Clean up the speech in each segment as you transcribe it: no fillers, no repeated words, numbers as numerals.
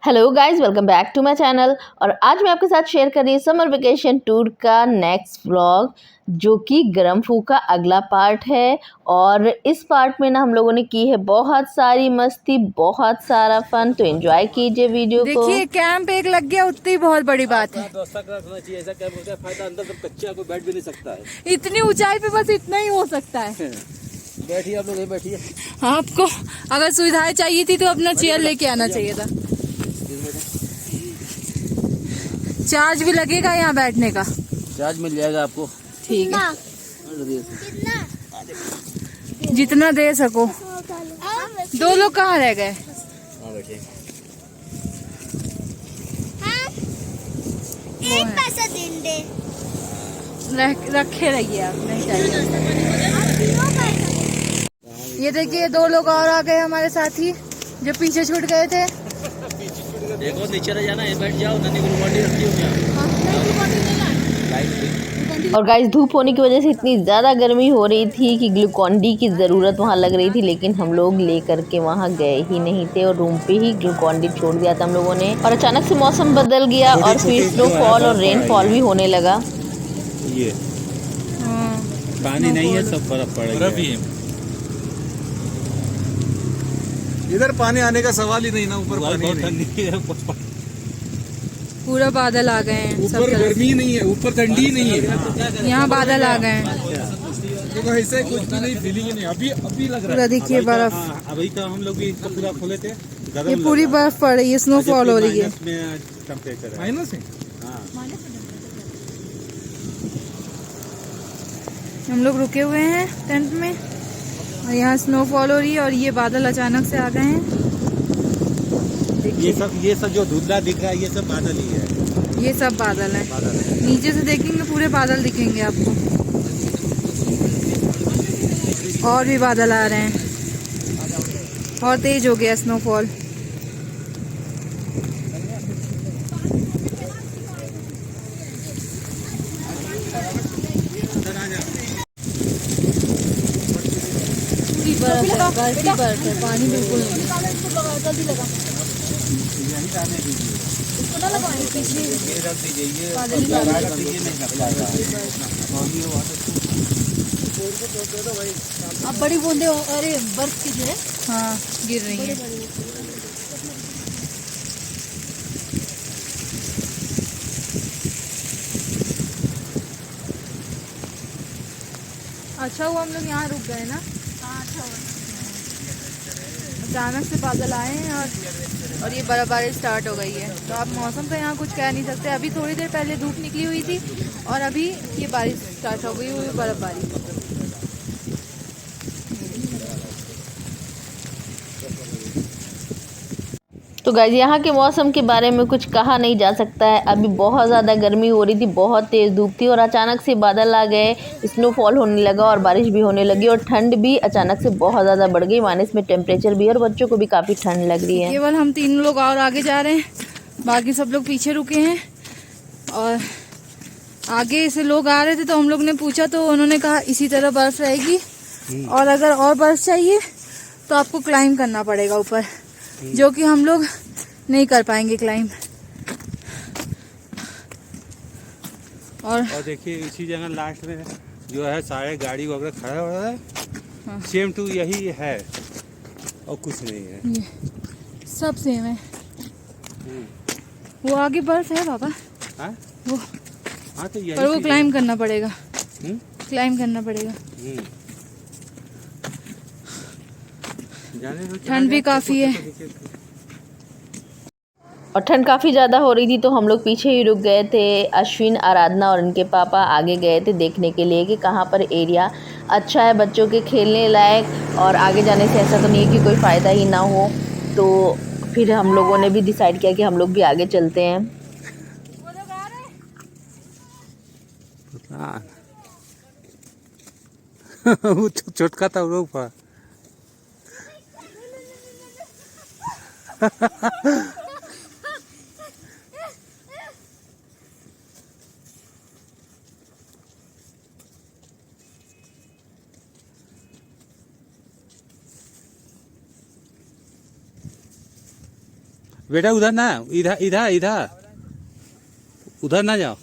Hello guys, welcome back to my channel. और आज मैं आपके साथ शेयर कर रही हूँ समर वेकेशन टूर का नेक्स्ट व्लॉग, जो कि गरम फू का अगला पार्ट है। और इस पार्ट में ना हम लोगों ने की है बहुत सारी मस्ती, बहुत सारा फन। तो एंजॉय कीजिए वीडियो को। देखिए कैंप एक लग गया, उतनी बहुत बड़ी बात है। ऐसा कैंप होता है, फायदा अंदर जब कच्चा कोई बैठ भी नहीं सकता है। इतनी ऊंचाई पे बस इतना ही हो सकता है। बैठिए आप लोग, बैठिए। आपको अगर सुविधाएं चाहिए थी तो अपना चेयर लेके आना चाहिए था। चार्ज भी लगेगा यहाँ बैठने का? चार्ज मिल जाएगा आपको। ठीक है, जितना दे सको। दो लोग कहाँ रह गए? एक पैसा दे रखे रहिए आप, नहीं चाहिए। ये देखिए दो लोग और आ गए हमारे साथी जो पीछे छूट गए थे। देखो नीचे रह जाना है, बैठ जाओ। नन्ही ग्लूकॉन्डी रखी हो क्या? और गाइस, धूप होने की वजह से इतनी ज़्यादा गर्मी हो रही थी कि ग्लूकॉन-डी की ज़रूरत वहाँ लग रही थी, लेकिन हम लोग ले करके वहाँ गए ही नहीं थे और रूम पे ही ग्लूकॉन-डी छोड़ दिया था हम लोगों ने। और अचानक से मौसम बदल गया और फिर स्नोफॉल और रेनफॉल भी होने लगा। ये पानी नहीं है, सब बर्फ पड़ गया। इधर पानी आने का सवाल ही नहीं ना। ऊपर पानी नहीं है, पूरा बादल आ गए हैं। ऊपर गर्मी नहीं है, ऊपर ठंडी नहीं है। यहाँ बादल आ गए हैं। देखो ऐसे कुछ भी नहीं, फीलिंग ही नहीं। अभी लग रहा पूरा देखिए बर्फ। अभी का हम लोग भी इसको पूरा खोले थे, ये पूरी बर्फ पड़ रही है, स्नोफॉल हो रही है। टेम्परेचर माइनस है। हम लोग रुके हुए हैं टेंट में और यहाँ स्नोफॉल हो रही है और ये बादल अचानक से आ गए हैं। ये सब जो धुंधला दिख रहा है, ये सब बादल ही है। ये सब बादल है। नीचे से देखेंगे पूरे बादल दिखेंगे आपको, और भी बादल आ रहे हैं और तेज हो गया स्नोफॉल। बर्फ है, पानी बिल्कुल नहीं। अब बड़ी बूंदे, अरे बर्फ की जो है, हाँ गिर रही है। अच्छा हुआ हम लोग यहाँ रुक गए ना। अचानक से बादल आए हैं और ये बर्फबारी स्टार्ट हो गई है। तो आप मौसम का यहाँ कुछ कह नहीं सकते। अभी थोड़ी देर पहले धूप निकली हुई थी और अभी ये बारिश स्टार्ट हो गई हुई बर्फबारी। तो गाइस, यहाँ के मौसम के बारे में कुछ कहा नहीं जा सकता है। अभी बहुत ज़्यादा गर्मी हो रही थी, बहुत तेज़ धूप थी और अचानक से बादल आ गए, स्नोफॉल होने लगा और बारिश भी होने लगी और ठंड भी अचानक से बहुत ज़्यादा बढ़ गई। माइनस में टेम्परेचर भी और बच्चों को भी काफ़ी ठंड लग रही है। केवल हम तीन लोग और आगे जा रहे हैं, बाकी सब लोग पीछे रुके हैं। और आगे से लोग आ रहे थे तो हम लोग ने पूछा तो उन्होंने कहा इसी तरह बर्फ रहेगी और अगर और बर्फ चाहिए तो आपको क्लाइंब करना पड़ेगा ऊपर, जो कि हम लोग नहीं कर पाएंगे क्लाइंब। और देखिए इसी जगह लास्ट में जो है सारे गाड़ी वगैरह खड़ा हो रहा है। हाँ। सेम टू यही है और कुछ नहीं है, ये सब सेम है। वो आगे बर्फ है पापा। हाँ? वो हाँ, तो यही पर वो क्लाइंब करना पड़ेगा। क्लाइंब करना पड़ेगा। ठंड भी काफी है और ठंड काफ़ी ज़्यादा हो रही थी तो हम लोग पीछे ही रुक गए थे। अश्विन, आराधना और उनके पापा आगे गए थे देखने के लिए कि कहाँ पर एरिया अच्छा है बच्चों के खेलने लायक, और आगे जाने से ऐसा तो नहीं है कि कोई फ़ायदा ही ना हो। तो फिर हम लोगों ने भी डिसाइड किया कि हम लोग भी आगे चलते हैं। वो छोटका था वो ऊपर। बेटा उधर ना, इधर इधर इधर, उधर ना जाओ।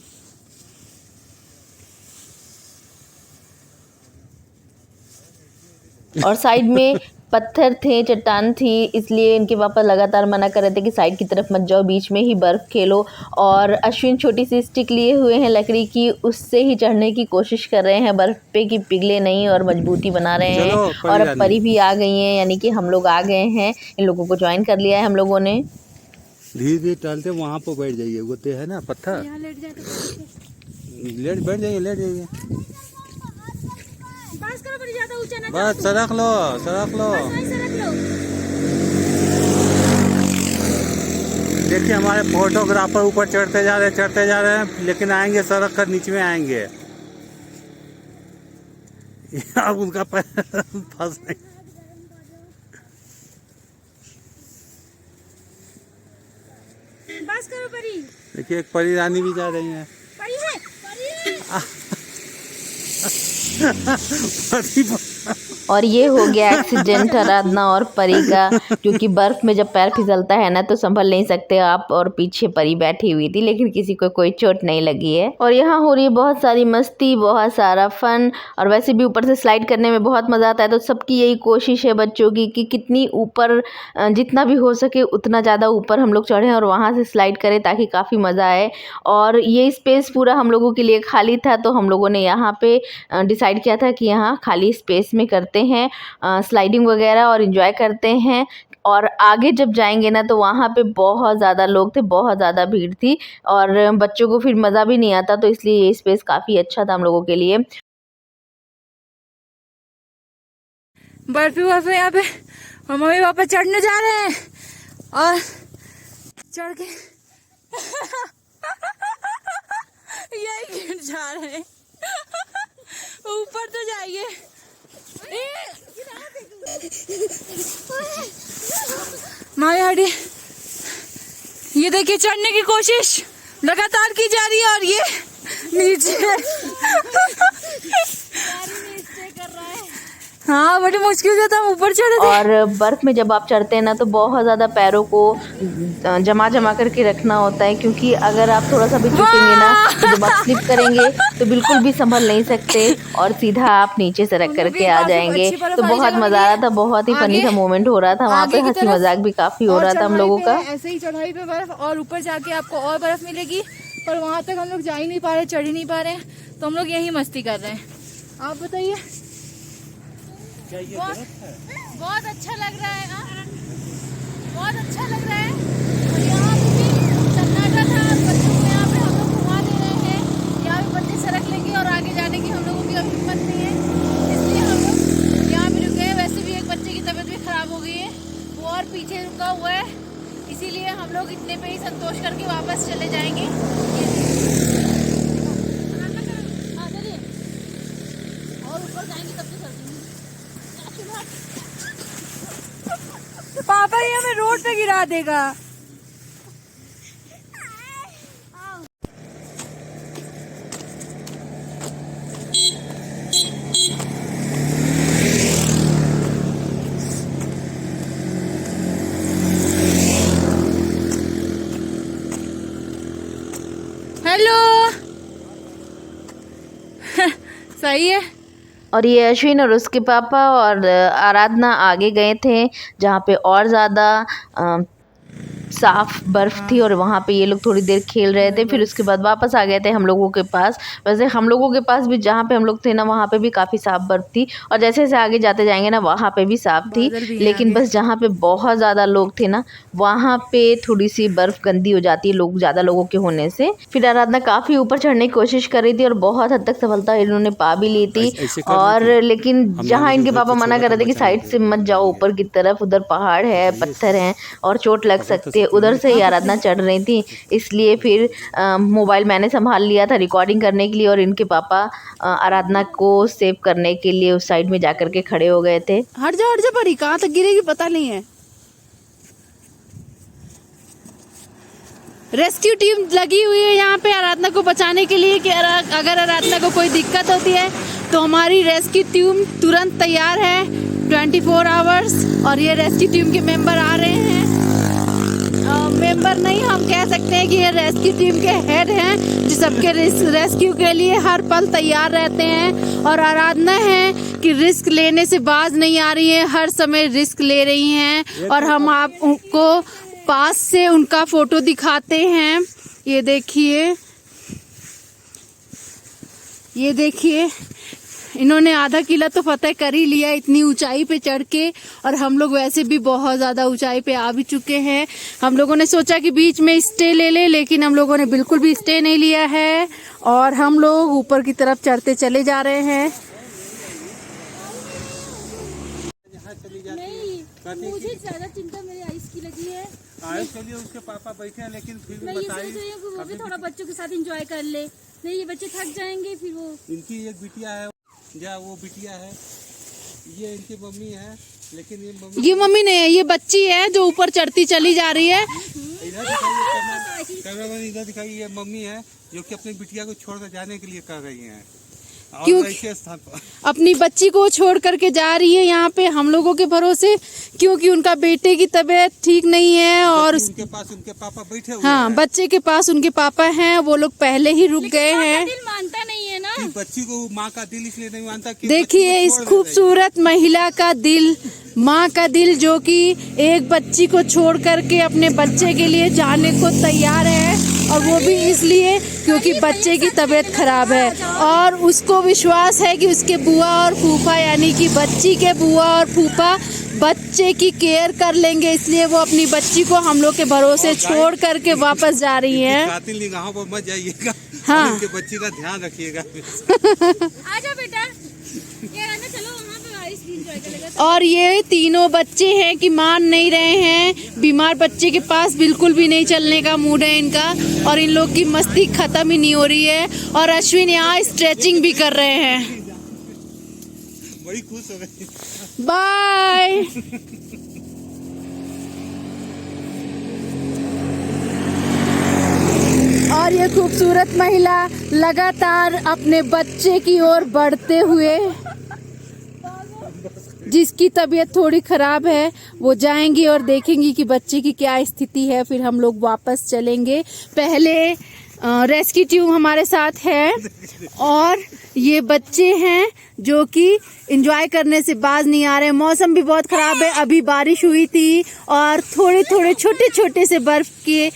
और साइड में पत्थर थे, चट्टान थी, इसलिए इनके पापा लगातार मना कर रहे थे कि साइड की तरफ मत जाओ, बीच में ही बर्फ़ खेलो। और अश्विन छोटी सी स्टिक लिए हुए हैं लकड़ी की, उससे ही चढ़ने की कोशिश कर रहे हैं बर्फ़ पे कि पिघले नहीं और मजबूती बना रहे हैं। और अब परी भी आ गई हैं, यानी कि हम लोग आ गए हैं, इन लोगों को ज्वाइन कर लिया है हम लोगों ने। धीरे धीरे टहलते वहाँ पर बैठ जाइए, वो तो है ना पत्थर, लेट बैठ जाइए, लेट जाइए, बस सरक लो, सरक लो। देखिए हमारे फोटोग्राफर ऊपर चढ़ते जा रहे हैं, लेकिन आएंगे सड़क कर नीचे में आएंगे। अब उनका पैर फंस नहीं। बस करो परी। देखिए एक परी रानी भी जा रही है। परी है, परी है। और ये हो गया एक्सीडेंट आराधना और परी का, क्योंकि बर्फ़ में जब पैर फिसलता है ना तो संभल नहीं सकते आप, और पीछे परी बैठी हुई थी, लेकिन किसी को कोई चोट नहीं लगी है। और यहाँ हो रही है बहुत सारी मस्ती, बहुत सारा फन, और वैसे भी ऊपर से स्लाइड करने में बहुत मज़ा आता है। तो सबकी यही कोशिश है बच्चों की कि कितनी ऊपर, जितना भी हो सके उतना ज़्यादा ऊपर हम लोग चढ़ें और वहाँ से स्लाइड करें, ताकि काफ़ी मज़ा आए। और ये स्पेस पूरा हम लोगों के लिए खाली था, तो हम लोगों ने यहाँ पे डिसाइड किया था कि यहाँ खाली स्पेस में करते हैं स्लाइडिंग वगैरह और एंजॉय करते हैं। और आगे जब जाएंगे ना तो वहाँ पे बहुत ज़्यादा लोग थे, बहुत ज़्यादा भीड़ थी, और बच्चों को फिर मज़ा भी नहीं आता, तो इसलिए ये स्पेस काफ़ी अच्छा था हम लोगों के लिए। बर्फी वर्फी यहाँ पे, और मम्मी पापा चढ़ने जा रहे हैं, और चढ़ के यही गिर जा रहे हैं। ऊपर तो जाइए। माया हटी, ये देखिए चढ़ने की कोशिश लगातार की जा रही है, और ये नीचे हाँ बड़ी मुश्किल से हम ऊपर चढ़े थे। और बर्फ़ में जब आप चढ़ते हैं ना तो बहुत ज़्यादा पैरों को जमा करके रखना होता है, क्योंकि अगर आप थोड़ा सा भी झुकेंगे ना तो जब आप स्लिप करेंगे तो बिल्कुल भी संभल नहीं सकते, और सीधा आप नीचे सरक करके आ जाएंगे। तो बहुत मज़ा आ रहा था, बहुत ही फनी सा मोमेंट हो रहा था वहाँ पे, हंसी मजाक भी काफ़ी हो रहा था हम लोगों का। ऐसे ही चढ़ाई पे बर्फ, और ऊपर जाके आपको और बर्फ मिलेगी, पर वहाँ तक हम लोग जा ही नहीं पा रहे, चढ़ ही नहीं पा रहे, तो हम लोग यही मस्ती कर रहे हैं। आप बताइए। बहुत अच्छा लग रहा है ना, बहुत अच्छा लग रहा है। और यहाँ पे भी सन्नाटा था, बच्चों को यहाँ पे हम लोग घुमा दे रहे हैं, यहाँ पे बच्चे सरक लेंगे, और आगे जाने की हम लोगों की अभी हिम्मत नहीं है, इसलिए हम लोग यहाँ पे रुके हैं। वैसे भी एक बच्चे की तबीयत भी खराब हो गई है, वो और पीछे रुका हुआ है, इसीलिए हम लोग इतने पे ही संतोष करके वापस चले जाएंगे। और ऊपर जाएंगे तब तो पापा ये हमें रोड पे गिरा देगा। हेलो सही है। और ये अश्विन और उसके पापा और आराधना आगे गए थे, जहाँ पे और ज़्यादा साफ़ बर्फ़ थी, और वहाँ पे ये लोग थोड़ी देर खेल रहे थे। फिर उसके बाद वापस आ गए थे हम लोगों के पास। वैसे हम लोगों के पास भी, जहाँ पे हम लोग थे ना, वहाँ पे भी काफ़ी साफ़ बर्फ़ थी, और जैसे जैसे आगे जाते जाएंगे ना वहाँ पे भी साफ़ थी, लेकिन बस जहाँ पे बहुत ज़्यादा लोग थे ना वहाँ पे थोड़ी सी बर्फ़ गंदी हो जाती है, लोग ज़्यादा लोगों के होने से। फिर आराधना काफ़ी ऊपर चढ़ने की कोशिश कर रही थी, और बहुत हद तक सफलता इन्होंने पा भी ली थी। और लेकिन जहाँ इनके पापा मना कर रहे थे कि साइड से मत जाओ ऊपर की तरफ, उधर पहाड़ है, पत्थर हैं और चोट लग सकती है, उधर से ही आराधना चढ़ रही थी। इसलिए फिर मोबाइल मैंने संभाल लिया था रिकॉर्डिंग करने के लिए, और इनके पापा आराधना को सेव करने के लिए उस साइड में जाकर के खड़े हो गए थे। हट जा परी, कहाँ तक गिरेगी पता नहीं है। रेस्क्यू टीम लगी हुई है यहाँ पे आराधना को बचाने के लिए, कि अगर आराधना को कोई दिक्कत होती है तो हमारी रेस्क्यू टीम तुरंत तैयार है 24 आवर्स। और ये रेस्क्यू टीम के मेंबर आ रहे हैं। मेंबर नहीं, हम कह सकते हैं कि ये रेस्क्यू टीम के हेड हैं, जो सबके रेस्क्यू के लिए हर पल तैयार रहते हैं। और आराधना है कि रिस्क लेने से बाज नहीं आ रही है, हर समय रिस्क ले रही हैं। और हम आपको पास से उनका फोटो दिखाते हैं। ये देखिए, ये देखिए, इन्होंने आधा किला तो फतेह कर ही लिया इतनी ऊंचाई पे चढ़ के। और हम लोग वैसे भी बहुत ज़्यादा ऊंचाई पे आ भी चुके हैं। हम लोगों ने सोचा कि बीच में स्टे ले ले, लेकिन हम लोगों ने बिल्कुल भी स्टे नहीं लिया है और हम लोग ऊपर की तरफ चढ़ते चले जा रहे हैं। मुझे ज्यादा चिंता मेरी आयुष की लगी है। आयुष के लिए उसके पापा बैठे हैं, लेकिन फिर भी मैं ये सोच बताइए, रही हूँ कि वो भी थोड़ा बच्चों के साथ एंजॉय कर ले। नहीं, ये बच्चे थक जाएंगे फिर वो। इनकी एक बिटिया है, या वो बिटिया है, ये इनकी मम्मी है, लेकिन ये मम्मी नहीं है, ये बच्ची है जो ऊपर चढ़ती चली जा रही है। इधर दिखाइए, कैमरामैन इधर दिखाइए, ये मम्मी है जो कि अपनी बिटिया को छोड़कर जाने के लिए कर रही है क्योंकि स्थान पर अपनी बच्ची को छोड़ करके जा रही है यहाँ पे हम लोगों के भरोसे, क्योंकि उनका बेटे की तबीयत ठीक नहीं है। और उनके पास उनके पापा बैठे हुए हाँ, हैं। बच्चे के पास उनके पापा हैं, वो लोग पहले ही रुक गए हैं। दिल मानता नहीं है ना। कि बच्ची को माँ का दिल इसलिए नहीं मानता कि देखिए इस खूबसूरत महिला का दिल, माँ का दिल, जो कि एक बच्ची को छोड़ करके अपने बच्चे के लिए जाने को तैयार है। और वो भी इसलिए क्योंकि बच्चे की तबीयत खराब है और उसको विश्वास है कि उसके बुआ और फूफा, यानी कि बच्ची के बुआ और फूफा बच्चे की केयर कर लेंगे। इसलिए वो अपनी बच्ची को हम लोग के भरोसे छोड़ करके वापस जा रही हैं। कातिल निगाहों पर मत जाइएगा। हाँ। उनके बच्ची का ध्यान रखिएगा। आजा बेटा, ये आना, चलो वहाँ पे आयुष भी एंजॉय करेगा। और ये तीनों बच्चे हैं कि मान नहीं रहे हैं। बीमार बच्चे के पास बिल्कुल भी नहीं चलने का मूड है इनका, और इन लोग की मस्ती खत्म ही नहीं हो रही है। और अश्विन यहाँ स्ट्रेचिंग भी कर रहे हैं। बड़ी खुश हो गई। बाय। और ये खूबसूरत महिला लगातार अपने बच्चे की ओर बढ़ते हुए, जिसकी तबीयत थोड़ी खराब है, वो जाएंगी और देखेंगी कि बच्चे की क्या स्थिति है। फिर हम लोग वापस चलेंगे। पहले रेस्क्यू टीम हमारे साथ है और ये बच्चे हैं जो कि एंजॉय करने से बाज नहीं आ रहे। मौसम भी बहुत खराब है, अभी बारिश हुई थी और थोड़े थोड़े छोटे छोटे से बर्फ के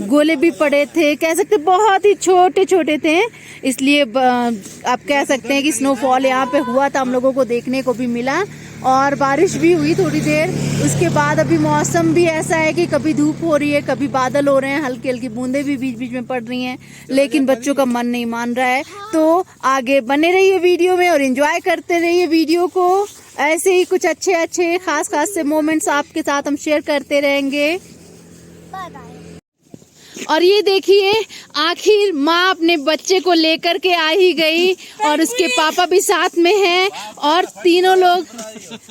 गोले भी पड़े थे। कह सकते बहुत ही छोटे छोटे थे, इसलिए आप कह सकते हैं कि स्नोफॉल यहाँ पे हुआ था, हम लोगों को देखने को भी मिला। और बारिश भी हुई थोड़ी देर। उसके बाद अभी मौसम भी ऐसा है कि कभी धूप हो रही है, कभी बादल हो रहे हैं, हल्की हल्की बूंदें भी बीच बीच में पड़ रही हैं, लेकिन बच्चों का मन नहीं मान रहा है। तो आगे बने रहिए वीडियो में और एंजॉय करते रहिए वीडियो को। ऐसे ही कुछ अच्छे अच्छे खास खास से मोमेंट्स आपके साथ हम शेयर करते रहेंगे। और ये देखिए, आखिर माँ अपने बच्चे को लेकर के आ ही गई और उसके पापा भी साथ में हैं और तीनों लोग,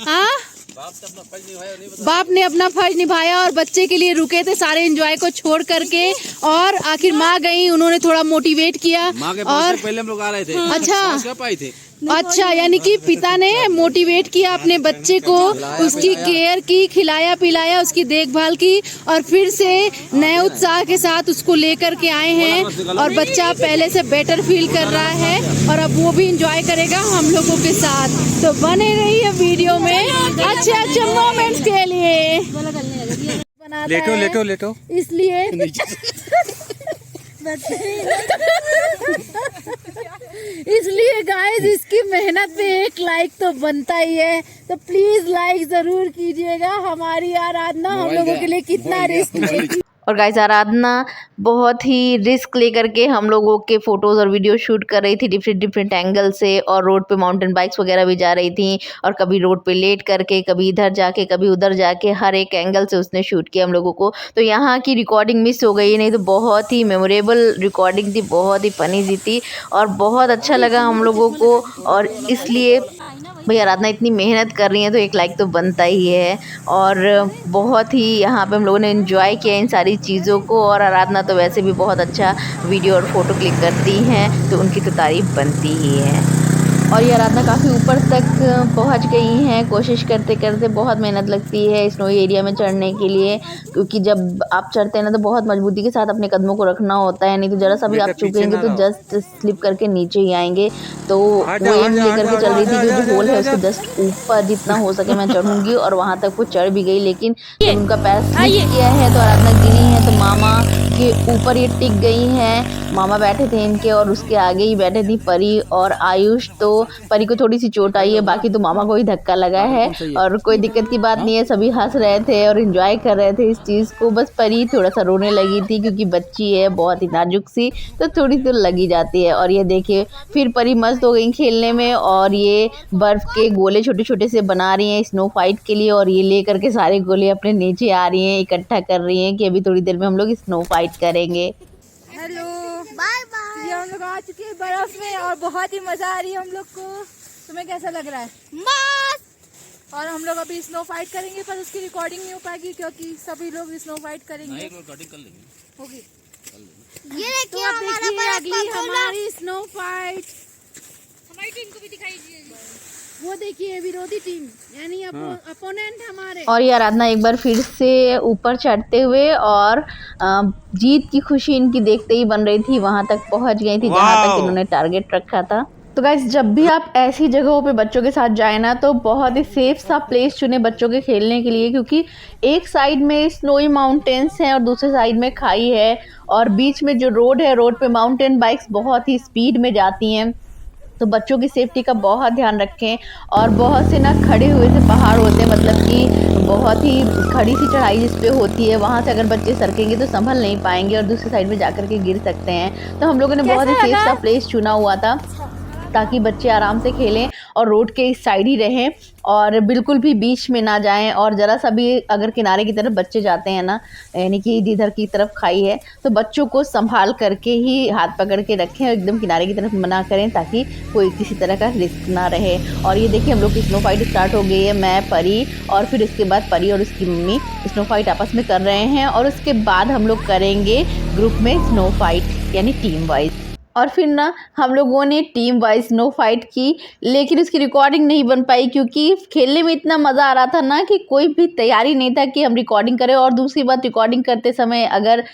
हाँ, बाप ने अपना फर्ज निभाया और बच्चे के लिए रुके थे सारे एंजॉय को छोड़ करके। और आखिर माँ गई, उन्होंने थोड़ा मोटिवेट किया। और पहले हम लोग आ रहे थे। अच्छा पाई थे। अच्छा, यानी कि पिता ने मोटिवेट किया अपने बच्चे को, उसकी केयर की, खिलाया पिलाया, उसकी देखभाल की और फिर से नए उत्साह के साथ उसको लेकर के आए हैं। और बच्चा पहले से बेटर फील कर रहा है और अब वो भी एंजॉय करेगा हम लोगों के साथ। तो बने रहिए वीडियो में अच्छे अच्छे मोमेंट्स के लिए। लेटो लेटो लेटो, इसलिए इसलिए गाइस, इसकी मेहनत पे एक लाइक तो बनता ही है, तो प्लीज लाइक जरूर कीजिएगा। हमारी आराधना हम लोगों के लिए कितना रिस्क लेगी। और गाइस, आराधना बहुत ही रिस्क लेकर के हम लोगों के फ़ोटोज़ और वीडियो शूट कर रही थी डिफरेंट एंगल से। और रोड पे माउंटेन बाइक्स वगैरह भी जा रही थी और कभी रोड पे लेट करके, कभी इधर जाके, कभी उधर जाके, हर एक एंगल से उसने शूट किया हम लोगों को। तो यहाँ की रिकॉर्डिंग मिस हो गई, नहीं तो बहुत ही मेमोरेबल रिकॉर्डिंग थी, बहुत ही फनी सी थी और बहुत अच्छा लगा हम लोगों को। और इसलिए भाई आराधना इतनी मेहनत कर रही है तो एक लाइक तो बनता ही है। और बहुत ही यहाँ पे हम लोगों ने एंजॉय किया इन सारी चीज़ों को। और आराधना तो वैसे भी बहुत अच्छा वीडियो और फ़ोटो क्लिक करती हैं, तो उनकी तो तारीफ़ बनती ही है। और ये आराधना काफ़ी ऊपर तक पहुंच गई हैं। कोशिश करते करते बहुत मेहनत लगती है स्नोई एरिया में चढ़ने के लिए, क्योंकि जब आप चढ़ते हैं ना तो बहुत मजबूती के साथ अपने कदमों को रखना होता है, नहीं तो ज़रा सा भी आप चुकेंगे तो जस्ट स्लिप करके नीचे ही आएंगे। तो वो एम ये करके चल रही थी कि जो होल है उसके जस्ट ऊपर जितना हो सके मैं चढ़ूँगी, और वहाँ तक वो चढ़ भी गई। लेकिन जब उनका पैर स्लिप किया है तो आराधना गिरी है, तो मामा के ऊपर ये टिक गई हैं। मामा बैठे थे इनके और उसके आगे ही बैठे थी परी और आयुष। तो परी को थोड़ी सी चोट आई है, बाकी तो मामा को ही धक्का लगा है और कोई दिक्कत की बात नहीं है। सभी हंस रहे थे और एंजॉय कर रहे थे इस चीज़ को। बस परी थोड़ा सा रोने लगी थी क्योंकि बच्ची है बहुत ही नाजुक सी, तो थोड़ी तो लगी जाती है। और ये देखिए फिर परी मस्त हो गई खेलने में, और ये बर्फ़ के गोले छोटे छोटे से बना रही हैं स्नो फाइट के लिए, और ये ले करके सारे गोले अपने नीचे आ रही हैं, इकट्ठा कर रही हैं कि अभी थोड़ी देर में हम लोग स्नो फाइट करेंगे। Hello bye bye. ये हम लोग आ चुके हैं बर्फ में और बहुत ही मजा आ रही है हम लोग को। तुम्हें कैसा लग रहा है? मस्त। और हम लोग अभी स्नो फाइट करेंगे, पर उसकी रिकॉर्डिंग नहीं हो पाएगी क्योंकि सभी लोग स्नो फाइट करेंगे। रिकॉर्डिंग कर लेंगे, होगी। ये देखिए हमारा अगली हमारी स्नो फाइट। हमारी टीम को भी दिखाई दीजिए। वो देखिए विरोधी टीम यानी अपोनेंट हमारे। और ये आराधना एक बार फिर से ऊपर चढ़ते हुए और जीत की खुशी इनकी देखते ही बन रही थी, वहां तक पहुंच गई थी जहां तक इन्होंने टारगेट रखा था। तो गाइस जब भी आप ऐसी जगहों पे बच्चों के साथ जाए ना तो बहुत ही सेफ सा प्लेस चुने बच्चों के खेलने के लिए, क्योंकि एक साइड में स्नोई माउंटेन्स हैं और दूसरे साइड में खाई है, और बीच में जो रोड है, रोड पे माउंटेन बाइक्स बहुत ही स्पीड में जाती हैं। तो बच्चों की सेफ्टी का बहुत ध्यान रखें। और बहुत से ना खड़े हुए से पहाड़ होते हैं, मतलब कि बहुत ही खड़ी सी चढ़ाई जिस पे होती है, वहाँ से अगर बच्चे सरकेंगे तो संभल नहीं पाएंगे और दूसरी साइड में जाकर के गिर सकते हैं। तो हम लोगों ने बहुत ही सेफ सा प्लेस चुना हुआ था ताकि बच्चे आराम से खेलें और रोड के इस साइड ही रहें और बिल्कुल भी बीच में ना जाएं। और ज़रा सा भी अगर किनारे की तरफ बच्चे जाते हैं ना, यानी कि जिधर की तरफ खाई है, तो बच्चों को संभाल करके ही हाथ पकड़ के रखें, एकदम किनारे की तरफ मना करें ताकि कोई किसी तरह का रिस्क ना रहे। और ये देखिए हम लोग की स्नो फाइट स्टार्ट हो गई है। मैं, परी और फिर उसके बाद परी और उसकी मम्मी स्नो फाइट आपस में कर रहे हैं, और उसके बाद हम लोग करेंगे ग्रुप में स्नो फाइट यानी टीम वाइज। और फिर ना हम लोगों ने टीम वाइज स्नो फाइट की, लेकिन उसकी रिकॉर्डिंग नहीं बन पाई क्योंकि खेलने में इतना मज़ा आ रहा था ना कि कोई भी तैयारी नहीं था कि हम रिकॉर्डिंग करें। और दूसरी बात, रिकॉर्डिंग करते समय अगर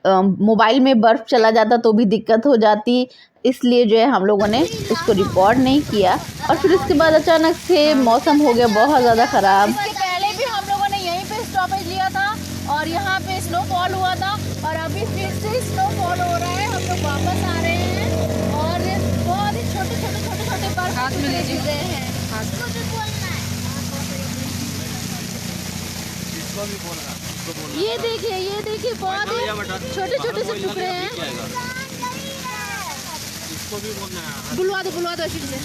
मोबाइल में बर्फ़ चला जाता तो भी दिक्कत हो जाती, इसलिए जो है हम लोगों ने उसको रिकॉर्ड नहीं किया। और फिर उसके बाद अचानक से मौसम हो गया बहुत ज़्यादा ख़राब। पहले भी हम लोगों ने यहीं पे स्टॉपेज लिया था और यहाँ पे स्नोफॉल हुआ था, और अभी फिर से स्नोफॉल हो रहा है। हम लोग वापस आ रहे हैं और बहुत ही छोटे बर्फ हाथ में ले रहे हैं। ये देखिए बहुत ही छोटे से टुकड़े हैं। बुलवा दो अच्छी से।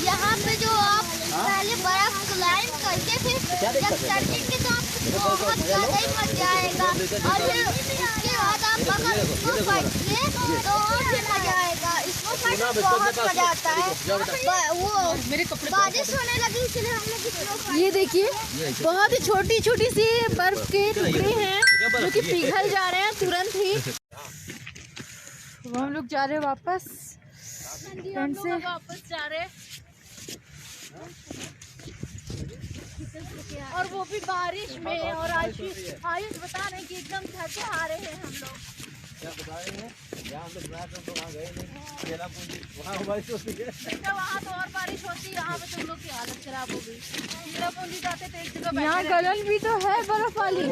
यहाँ पे जो आप पहले बर्फ क्लाइंब करके फिर जब चढ़ेंगे तो आपको बहुत ज़्यादा ही मजा आएगा, और फिर उसके बाद आप अगर इसको फटके तो और भी मजा आएगा। इसको फट बहुत मजा आता है। वो मेरे कपड़े बारिश होने लगी इसलिए हम लोग इसको। ये देखिए बहुत ही छोटी सी बर्फ के टुकड़े हैं जो कि पिघल जा रहे हैं तुरंत ही। हम लोग जा रहे हैं वापस वापस जा रहे हैं, और वो भी बारिश में। और आयुष बता रहे कि एकदम थके हारे हैं हम लोग। वहाँ तो और बारिश होती, यहाँ पे तुम लोग की हालत खराब हो गई। चेरापूंजी जाते थे एक जगह, यहाँ गलन भी तो है बर्फ वाली।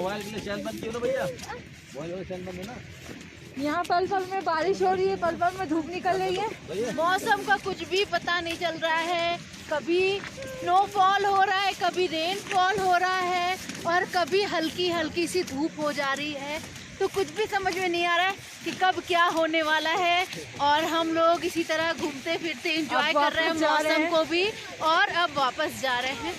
यहाँ पल पल में बारिश हो रही है, पल पल में धूप निकल रही है। मौसम का कुछ भी पता नहीं चल रहा है। कभी स्नोफॉल हो रहा है, कभी रेनफॉल हो रहा है, और कभी हल्की सी धूप हो जा रही है। तो कुछ भी समझ में नहीं आ रहा है कि कब क्या होने वाला है। और हम लोग इसी तरह घूमते फिरते एंजॉय कर रहे हैं मौसम को भी, और अब वापस जा रहे हैं।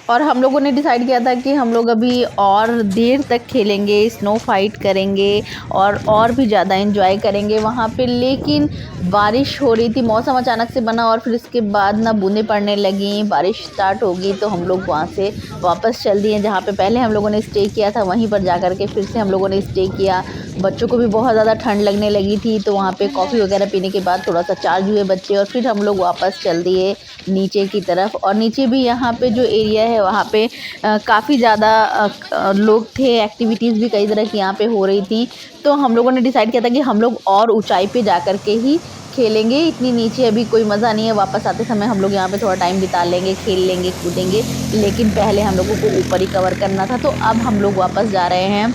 और हम लोगों ने डिसाइड किया था कि हम लोग अभी और देर तक खेलेंगे, स्नो फाइट करेंगे और भी ज़्यादा एंजॉय करेंगे वहाँ पे। लेकिन बारिश हो रही थी, मौसम अचानक से बना और फिर उसके बाद ना बूंदें पड़ने लगी, बारिश स्टार्ट हो गई। तो हम लोग वहाँ से वापस चल दिए, जहाँ पे पहले हम लोगों ने स्टे किया था वहीं पर जा कर के फिर से हम लोगों ने स्टे किया। बच्चों को भी बहुत ज़्यादा ठंड लगने लगी थी, तो वहाँ पे कॉफ़ी वगैरह पीने के बाद थोड़ा सा चार्ज हुए बच्चे और फिर हम लोग वापस चल दिए नीचे की तरफ। और नीचे भी यहाँ पे जो एरिया है वहाँ पे काफ़ी ज़्यादा लोग थे, एक्टिविटीज़ भी कई तरह की यहाँ पे हो रही थी। तो हम लोगों ने डिसाइड किया था कि हम लोग और ऊंचाई पे जा कर के ही खेलेंगे, इतनी नीचे अभी कोई मज़ा नहीं है। वापस आते समय हम लोग यहाँ पे थोड़ा टाइम बिता लेंगे, खेल लेंगे, कूदेंगे, लेकिन पहले हम लोगों को ऊपर ही कवर करना था। तो अब हम लोग वापस जा रहे हैं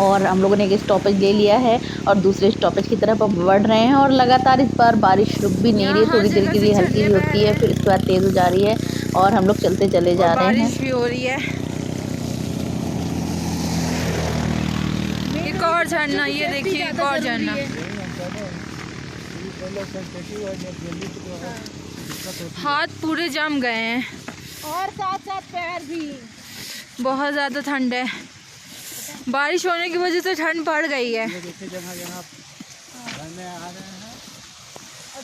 और हम लोगों ने एक स्टॉपेज ले लिया है और दूसरे स्टॉपेज की तरफ अब बढ़ रहे हैं। और लगातार इस बार बारिश रुक भी नहीं रही है, थोड़ी देर के लिए हल्की भी होती है, फिर इसके बाद तेज़ हो जा रही है और हम लोग चलते चले जा रहे हैं। बारिश भी हो रही है। एक और झरना, ये देखिए एक और झरना। हाथ पूरे जम गए हैं और साथ साथ पैर भी। बहुत ज़्यादा ठंड है, बारिश होने की वजह से ठंड बढ़ गई है। और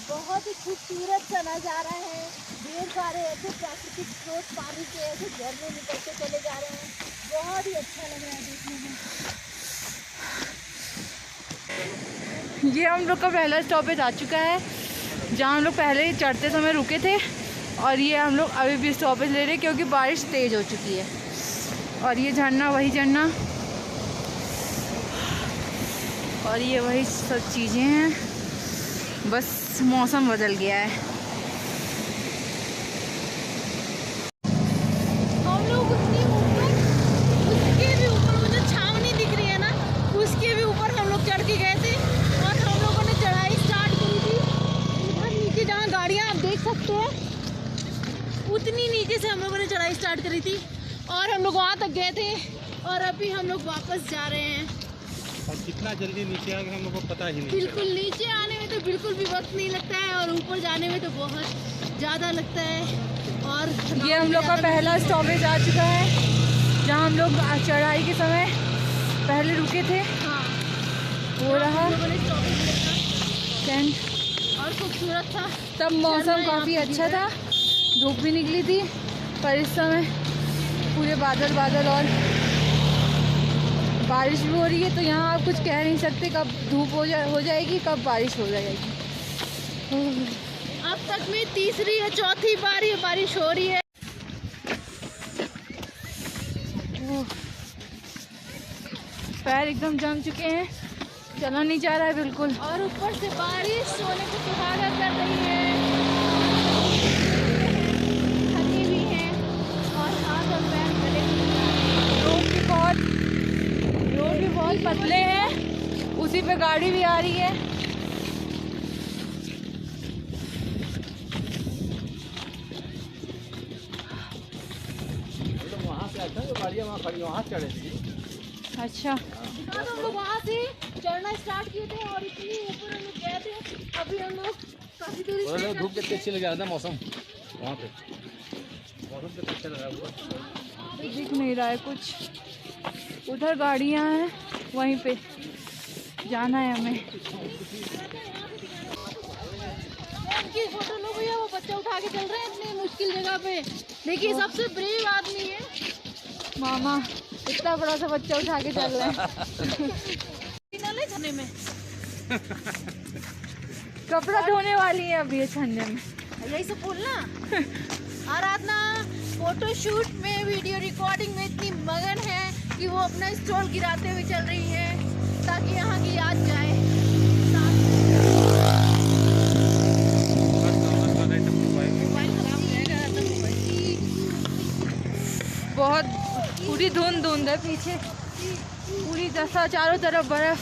बहुत ही खूबसूरत सा नज़ारा है। ढेर सारे ऐसे प्राकृतिक स्रोत पानी के ऐसे झरने निकलते चले जा रहे हैं, बहुत ही अच्छा लग रहा है देखने में। ये हम लोग का पहला स्टॉपेज आ चुका है, जहाँ हम लोग पहले चढ़ते समय रुके थे। और ये हम लोग अभी भी स्टॉपेज ले रहे हैं क्योंकि बारिश तेज़ हो चुकी है। और ये झरना वही झरना, और ये वही सब चीज़ें हैं, बस मौसम बदल गया है। हम लोग उतनी ऊपर, उसके भी ऊपर वो जो छावनी दिख रही है ना, उसके भी ऊपर हम लोग चढ़ के गए थे और हम लोगों ने चढ़ाई स्टार्ट करी थी। उधर नीचे जहाँ गाड़ियाँ आप देख सकते हैं, उतनी नीचे से हम लोगों ने चढ़ाई स्टार्ट करी थी और हम लोग वहाँ तक गए थे और अभी हम लोग वापस जा रहे हैं। और कितना जल्दी नीचे आ गए हम लोग को पता ही नहीं। बिल्कुल नीचे आने में तो बिल्कुल भी वक्त नहीं लगता है और ऊपर जाने में तो बहुत ज़्यादा लगता है। और ये हम लोग का पहला स्टॉपेज आ चुका है, जहाँ हम लोग चढ़ाई के समय पहले रुके थे। हाँ, वो रहा टेंट और खूबसूरत था। तब मौसम काफ़ी अच्छा था, धूप भी निकली थी, पर इस समय पूरे बादल बादल और बारिश भी हो रही है। तो यहाँ आप कुछ कह नहीं सकते कब धूप हो जाएगी, कब बारिश हो जाएगी। अब तक में तीसरी या चौथी बार ये बारिश हो रही है। पैर एकदम जम चुके हैं, चला नहीं जा रहा है बिल्कुल। और ऊपर से बारिश सोने को सुहागा कर रही है, थकी भी है और हाथ और पैर गले भी। रोड भी बहुत पतले हैं, उसी पे गाड़ी भी आ रही है। वहाँ से आता है, जो गाड़ियाँ वहाँ खड़ी वहाँ चढ़े थे। अच्छा, हाँ, तो हम लोग वहाँ से चढ़ना स्टार्ट किए थे और इतनी ऊपर हम लोग गए थे। अभी हम लोग काफी दूरी से धूप कितनी अच्छी लग रहा था मौसम वहाँ पे, मौसम कितना अच्छा लग रहा दिख नहीं रहा है कुछ। उधर गाड़ियाँ हैं, वहीं पे जाना है हमें। उनकी फोटो लो भैया, वो बच्चा उठा के चल रहे हैं इतनी मुश्किल जगह पे। देखिए सबसे ब्रेव आदमी है मामा, इतना बड़ा सा बच्चा उठा के चल रहे हैं। झरने में कपड़ा धोने वाली है अभी ये ठंडे में। यही सब बोलना। आराधना फोटो शूट में, वीडियो रिकॉर्डिंग में इतनी मगन है कि वो अपना स्टॉल गिराते हुए चल रही है ताकि यहाँ की याद जाए। बहुत पूरी धुंध है पीछे, पूरी दशा चारों तरफ बर्फ।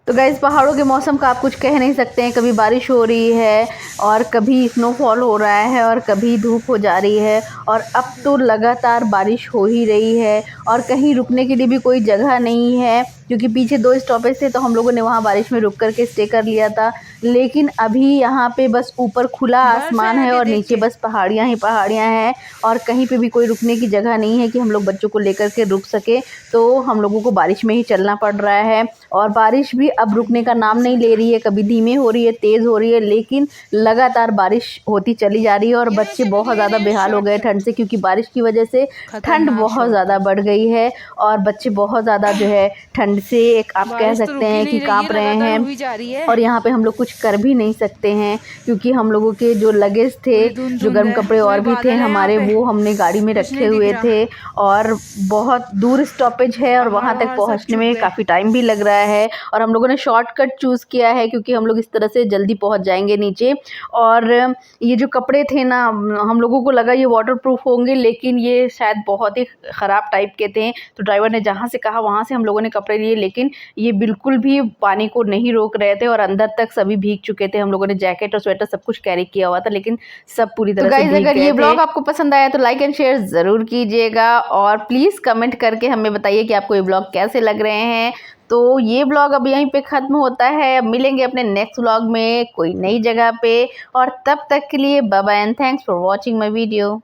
तो गाइस, पहाड़ों के मौसम का आप कुछ कह नहीं सकते हैं। कभी बारिश हो रही है और कभी स्नोफॉल हो रहा है और कभी धूप हो जा रही है और अब तो लगातार बारिश हो ही रही है और कहीं रुकने के लिए भी कोई जगह नहीं है, क्योंकि पीछे 2 स्टॉपेज थे तो हम लोगों ने वहाँ बारिश में रुक कर के स्टे कर लिया था। लेकिन अभी यहाँ पे बस ऊपर खुला आसमान है और नीचे बस पहाड़ियाँ ही पहाड़ियाँ हैं और कहीं पे भी कोई रुकने की जगह नहीं है कि हम लोग बच्चों को लेकर के रुक सके। तो हम लोगों को बारिश में ही चलना पड़ रहा है और बारिश भी अब रुकने का नाम नहीं ले रही है। कभी धीमे हो रही है, तेज़ हो रही है, लेकिन लगातार बारिश होती चली जा रही है और बच्चे बहुत ज़्यादा बेहाल हो गए ठंड से, क्योंकि बारिश की वजह से ठंड बहुत ज़्यादा बढ़ गई है और बच्चे बहुत ज़्यादा जो है ठंड से एक आप कह सकते हैं कि कांप रहे हैं। और यहाँ पे हम लोग कुछ कर भी नहीं सकते हैं, क्योंकि हम लोगों के जो लगेज थे, जो गर्म कपड़े और भी थे हमारे, वो हमने गाड़ी में रखे हुए थे और बहुत दूर स्टॉपेज है और वहाँ तक पहुँचने में काफ़ी टाइम भी लग रहा है। और हम लोगों ने शॉर्टकट चूज़ किया है क्योंकि हम लोग इस तरह से जल्दी पहुँच जाएंगे नीचे। और ये जो कपड़े थे ना, हम लोगों को लगा ये वाटरप्रूफ होंगे, लेकिन ये शायद बहुत ही ख़राब टाइप के थे। तो ड्राइवर ने जहाँ से कहा वहाँ से हम लोगों ने कपड़े लिए, लेकिन ये बिल्कुल भी पानी को नहीं रोक रहे थे और अंदर तक सभी भीग चुके थे। हम लोगों ने जैकेट और स्वेटर सब कुछ कैरी किया हुआ था, लेकिन सब पूरी तरह से भीग गए थे। अगर ये ब्लॉग आपको पसंद आया तो लाइक एंड शेयर ज़रूर कीजिएगा और प्लीज़ कमेंट करके हमें बताइए कि आपको ये ब्लॉग कैसे लग रहे हैं। तो ये ब्लॉग अब यहीं पे ख़त्म होता है। अब मिलेंगे अपने नेक्स्ट ब्लॉग में कोई नई जगह पे, और तब तक के लिए bye bye and thanks for watching my video.